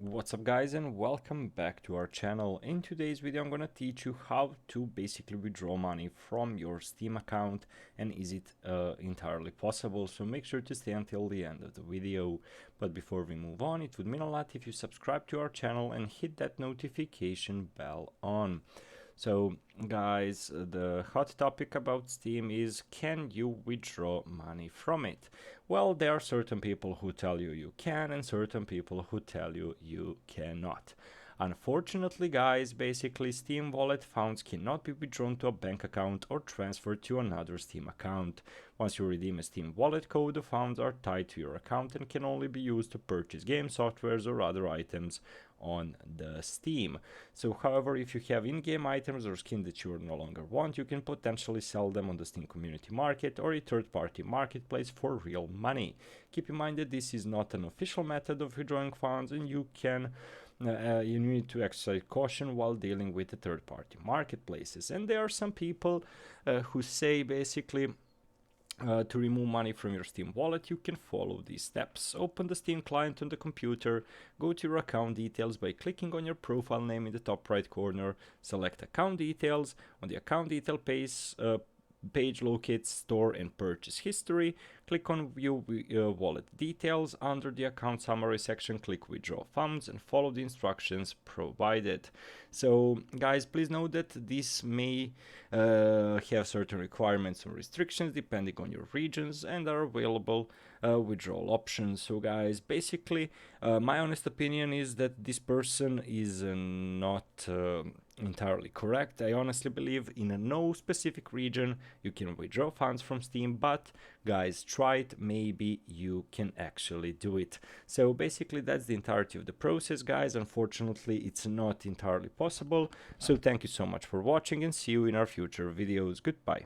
What's up guys, and welcome back to our channel. In today's video I'm gonna teach you how to basically withdraw money from your Steam account, and is it entirely possible. So make sure to stay until the end of the video. But before we move on, it would mean a lot if you subscribe to our channel and hit that notification bell on. So guys, the hot topic about Steam is, can you withdraw money from it? Well, there are certain people who tell you you can and certain people who tell you you cannot. Unfortunately guys, basically Steam wallet funds cannot be withdrawn to a bank account or transferred to another Steam account. Once you redeem a Steam wallet code, the funds are tied to your account and can only be used to purchase game softwares or other items on the Steam. So however, if you have in-game items or skins that you no longer want, you can potentially sell them on the Steam community market or a third-party marketplace for real money. Keep in mind that this is not an official method of withdrawing funds, and you need to exercise caution while dealing with the third-party marketplaces. And there are some people who say basically to remove money from your Steam wallet, you can follow these steps. Open the Steam client on the computer, go to your account details by clicking on your profile name in the top right corner, select account details. On the account detail page locate store and purchase history. Click on view wallet details. Under the account summary section, click withdraw funds and follow the instructions provided. So guys, please note that this may have certain requirements and restrictions depending on your regions, and are available withdrawal options. So guys, basically my honest opinion is that this person is not entirely correct. I honestly believe in no specific region you can withdraw funds from Steam, but guys, try it, maybe you can actually do it. So basically that's the entirety of the process guys. Unfortunately it's not entirely possible. So thank you so much for watching, and see you in our future videos. Goodbye.